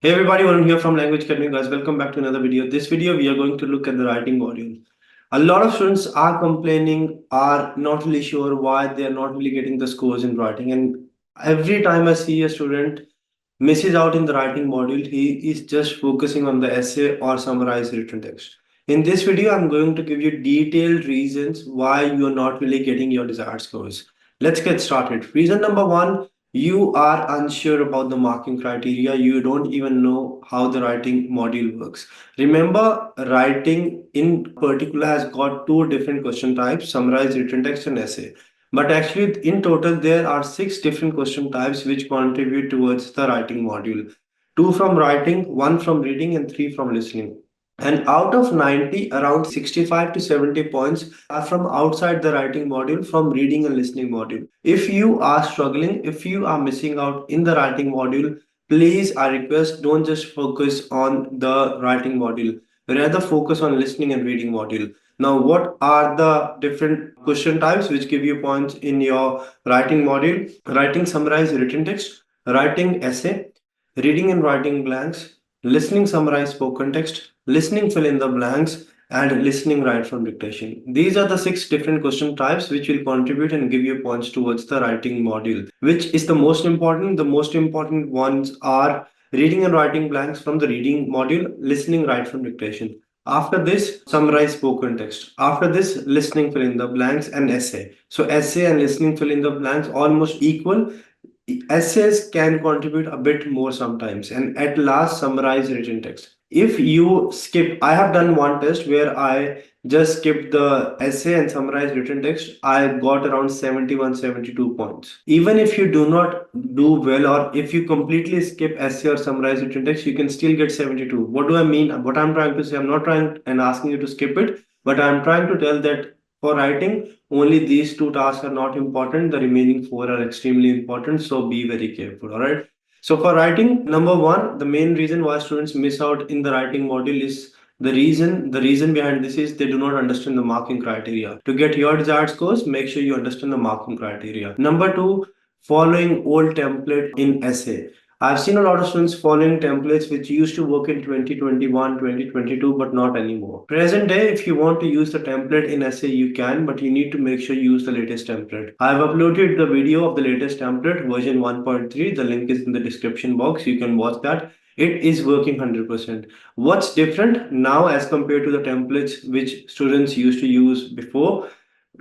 Hey everybody, Varun here from Language Academy, guys. Welcome back to another video. This video we are going to look at the writing module. A lot of students are complaining, are not really sure why they are not really getting the scores in writing. And every time I see a student misses out in the writing module, he is just focusing on the essay or summarized written text. In this video, I'm going to give you detailed reasons why you are not really getting your desired scores. Let's get started. Reason number one, you are unsure about the marking criteria. You don't even know how the writing module works. Remember, writing in particular has got two different question types, summarized written text and essay. But actually, in total, there are six different question types which contribute towards the writing module. Two from writing, one from reading, and three from listening. And out of 90, around 65 to 70 points are from outside the writing module, from reading and listening module. If you are struggling, if you are missing out in the writing module, please, I request, don't just focus on the writing module. Rather, focus on listening and reading module. Now, what are the different question types which give you points in your writing module? Writing summarized written text, writing essay, reading and writing blanks, listening summarize spoken text, listening fill in the blanks, and listening write from dictation. These are the six different question types which will contribute and give you points towards the writing module. Which is the most important? The most important ones are reading and writing blanks from the reading module, listening write from dictation. After this, summarize spoken text. After this, listening fill in the blanks and essay. So essay and listening fill in the blanks almost equal. Essays can contribute a bit more sometimes. And at last, summarize written text. If you skip, I have done one test where I just skipped the essay and summarized written text. I got around 71, 72 points. Even if you do not do well, or if you completely skip essay or summarize written text, you can still get 72. What do I mean? What I'm trying to say, I'm not trying and asking you to skip it, but I'm trying to tell that for writing, only these two tasks are not important. The remaining four are extremely important. So be very careful. All right. So for writing, number one, the main reason why students miss out in the writing module is the reason behind this is they do not understand the marking criteria. To get your desired scores, make sure you understand the marking criteria. Number two, following old template in essay. I've seen a lot of students following templates which used to work in 2021, 2022, but not anymore. Present day, if you want to use the template in essay, you can, but you need to make sure you use the latest template. I've uploaded the video of the latest template, version 1.3. The link is in the description box. You can watch that. It is working 100%. What's different now as compared to the templates which students used to use before?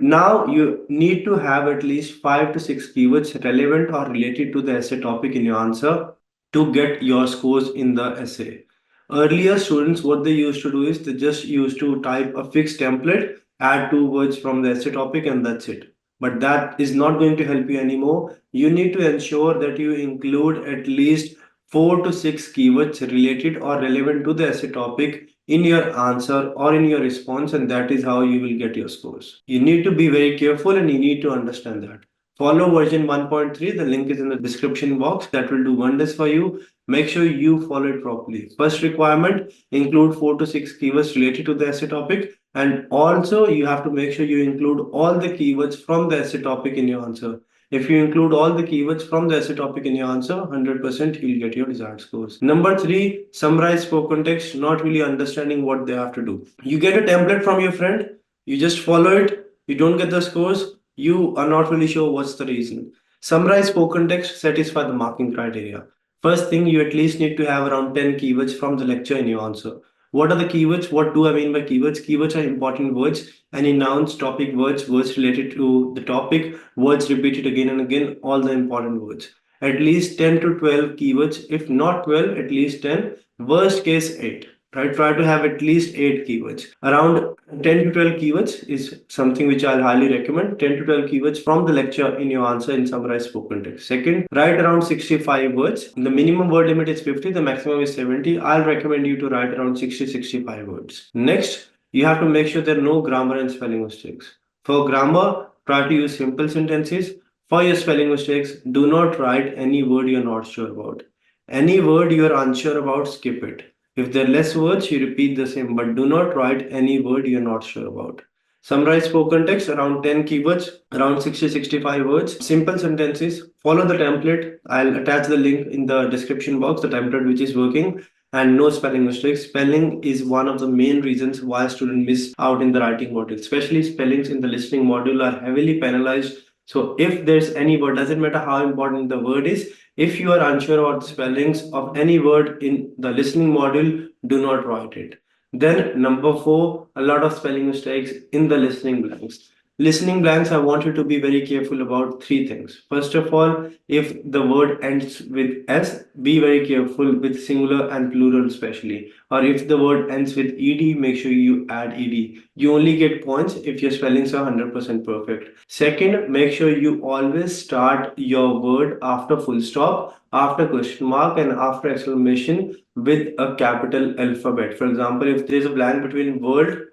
Now you need to have at least 5 to 6 keywords relevant or related to the essay topic in your answer to get your scores in the essay. Earlier, students, what they used to do is they just used to type a fixed template, add two words from the essay topic, and that's it. But that is not going to help you anymore. You need to ensure that you include at least 4 to 6 keywords related or relevant to the essay topic in your answer or in your response, and that is how you will get your scores. You need to be very careful and you need to understand that. Follow version 1.3. The link is in the description box. That will do wonders for you. Make sure you follow it properly. First requirement, include 4 to 6 keywords related to the essay topic. And also, you have to make sure you include all the keywords from the essay topic in your answer. If you include all the keywords from the essay topic in your answer, 100% you'll get your desired scores. Number three, summarize spoken text, not really understanding what they have to do. You get a template from your friend, you just follow it, you don't get the scores, you are not really sure what's the reason. Summarize spoken text, satisfy the marking criteria. First thing, you at least need to have around 10 keywords from the lecture in your answer. What are the keywords? What do I mean by keywords? Keywords are important words, any nouns, topic words, words related to the topic, words repeated again and again, all the important words. At least 10 to 12 keywords, if not 12, at least 10, worst case 8. Right? Try to have at least 8 keywords. Around 10 to 12 keywords is something which I'll highly recommend. 10 to 12 keywords from the lecture in your answer in summarized spoken text. Second, write around 65 words. The minimum word limit is 50, the maximum is 70. I'll recommend you to write around 65 words. Next, you have to make sure there are no grammar and spelling mistakes. For grammar, try to use simple sentences. For your spelling mistakes, do not write any word you're not sure about. Any word you're unsure about, skip it. If there are less words, you repeat the same, but do not write any word you're not sure about. Summarize spoken text around 10 keywords, around 60-65 words. Simple sentences. Follow the template. I'll attach the link in the description box, the template which is working. And no spelling mistakes. Spelling is one of the main reasons why students miss out in the writing module. Especially spellings in the listening module are heavily penalized. So if there's any word, doesn't matter how important the word is, if you are unsure about the spellings of any word in the listening module, do not write it. Then number four, a lot of spelling mistakes in the listening blanks. Listening blanks, I want you to be very careful about three things. First of all, if the word ends with S, be very careful with singular and plural especially. Or if the word ends with ed, make sure you add ed. You only get points if your spellings are 100% perfect. Second, make sure you always start your word after full stop, after question mark, and after exclamation with a capital alphabet. For example, if there's a blank between word,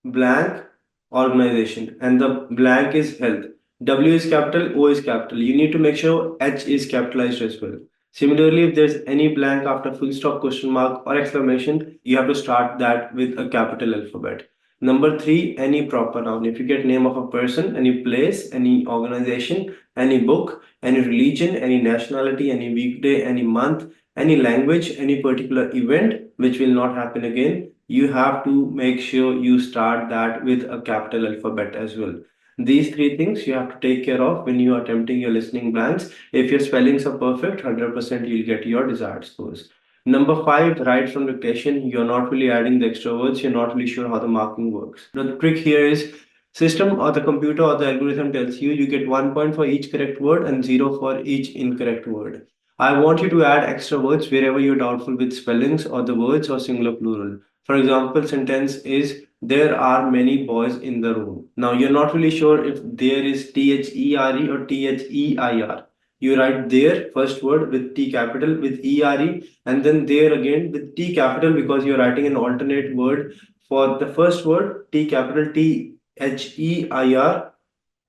blank, organization, and the blank is health, W is capital, O is capital. You need to make sure H is capitalized as well. Similarly, if there's any blank after full stop, question mark, or exclamation, you have to start that with a capital alphabet. Number three, any proper noun. If you get name of a person, any place, any organization, any book, any religion, any nationality, any weekday, any month, any language, any particular event which will not happen again, you have to make sure you start that with a capital alphabet as well. These three things you have to take care of when you are attempting your listening blanks. If your spellings are perfect, 100% you'll get your desired scores. Number five, write from dictation. You're not really adding the extra words. You're not really sure how the marking works. The trick here is system or the computer or the algorithm tells you you get 1 point for each correct word and 0 for each incorrect word. I want you to add extra words wherever you're doubtful with spellings or the words or singular plural. For example, sentence is there are many boys in the room. Now you're not really sure if there is THERE or THEIR. You write there first word with T capital with ERE and then there again with T capital because you're writing an alternate word for the first word T capital THEIR.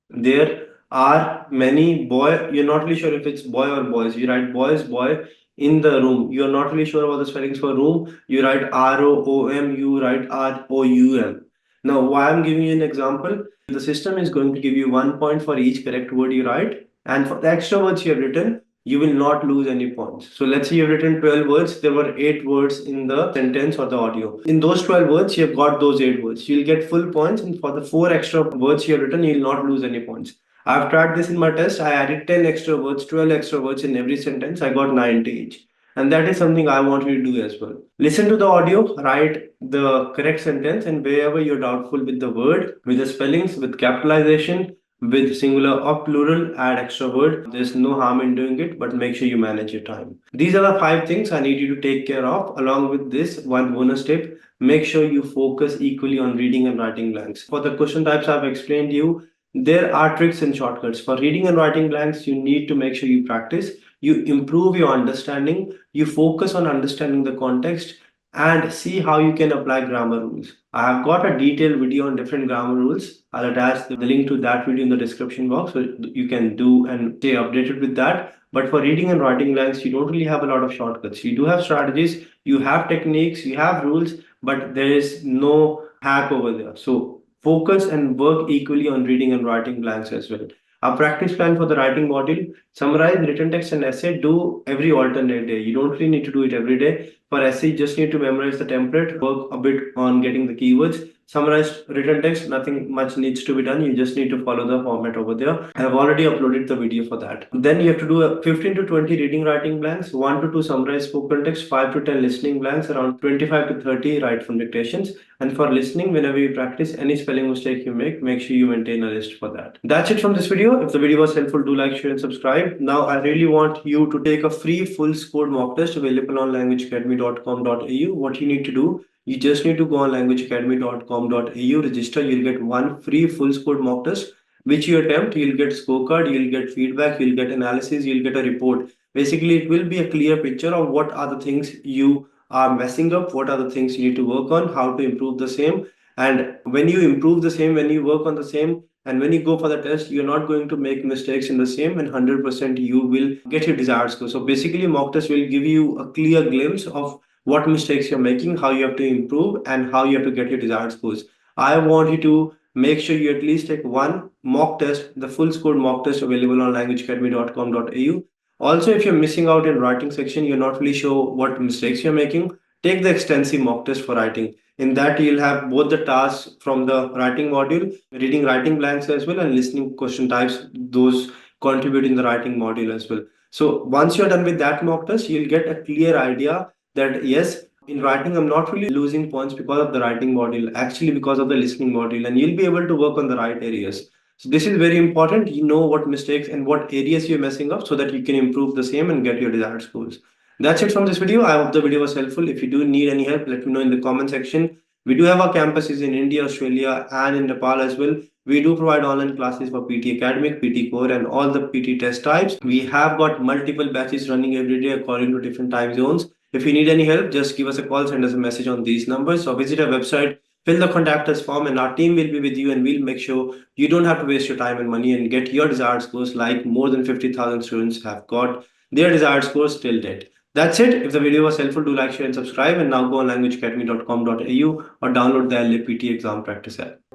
There are many boy. You're not really sure if it's boy or boys. You write boys, boy in the room. You're not really sure about the spellings for room. You write ROOM, you write ROUM. Now, why I'm giving you an example, the system is going to give you 1 point for each correct word you write. And for the extra words you have written, you will not lose any points. So let's say you've written 12 words, there were 8 words in the sentence or the audio. In those 12 words, you have got those 8 words. You'll get full points, and for the 4 extra words you have written, you'll not lose any points. I've tried this in my test. I added 10 extra words, 12 extra words in every sentence. I got 90 each. And that is something I want you to do as well. Listen to the audio, write the correct sentence, and wherever you're doubtful with the word, with the spellings, with capitalization, with singular or plural, add extra word. There's no harm in doing it, but make sure you manage your time. These are the 5 things I need you to take care of. Along with this, one bonus tip, make sure you focus equally on reading and writing blanks. For the question types I've explained to you, there are tricks and shortcuts. For reading and writing blanks, you need to make sure you practice, you improve your understanding, you focus on understanding the context, and see how you can apply grammar rules. I have got a detailed video on different grammar rules. I'll attach the link to that video in the description box so you can do and stay updated with that. But for reading and writing blanks, you don't really have a lot of shortcuts. You do have strategies, you have techniques, you have rules, but there is no hack over there. So focus and work equally on reading and writing blanks as well. A practice plan for the writing module, summarize written text and essay, do every alternate day. You don't really need to do it every day. For essay, you just need to memorize the template, work a bit on getting the keywords. Summarized written text, nothing much needs to be done. You just need to follow the format over there. I have already uploaded the video for that. Then you have to do a 15 to 20 reading writing blanks, 1 to 2 summarized spoken text, 5 to 10 listening blanks, around 25 to 30 write from dictations. And for listening, whenever you practice any spelling mistake you make sure you maintain a list for that. That's it from this video. If the video was helpful, do like, share, and subscribe. Now, I really want you to take a free full score mock test available on languageacademy.com.au. What you need to do, you just need to go on languageacademy.com.au, register. You'll get one free full score mock test, which you attempt. You'll get scorecard, you'll get feedback, you'll get analysis, you'll get a report. Basically, it will be a clear picture of what are the things you are messing up, what are the things you need to work on, how to improve the same. And when you improve the same, when you work on the same, and when you go for the test, you're not going to make mistakes in the same, and 100% you will get your desired score. So basically, mock test will give you a clear glimpse of what mistakes you're making, how you have to improve, and how you have to get your desired scores. I want you to make sure you at least take one mock test, the full score mock test available on languageacademy.com.au. Also, if you're missing out in writing section, you're not really sure what mistakes you're making, take the extensive mock test for writing. In that, you'll have both the tasks from the writing module, reading writing blanks as well, and listening question types, those contribute in the writing module as well. So once you're done with that mock test, you'll get a clear idea that yes, in writing, I'm not really losing points because of the writing module, actually because of the listening module, and you'll be able to work on the right areas. So this is very important. You know what mistakes and what areas you're messing up so that you can improve the same and get your desired scores. That's it from this video. I hope the video was helpful. If you do need any help, let me know in the comment section. We do have our campuses in India, Australia, and in Nepal as well. We do provide online classes for PT Academic, PT Core, and all the PT test types. We have got multiple batches running every day according to different time zones. If you need any help, just give us a call, send us a message on these numbers, or visit our website, fill the contact us form, and our team will be with you and we'll make sure you don't have to waste your time and money and get your desired scores like more than 50,000 students have got their desired scores till date. That's it. If the video was helpful, do like, share, and subscribe. And now go on languageacademy.com.au or download the LAPT exam practice app.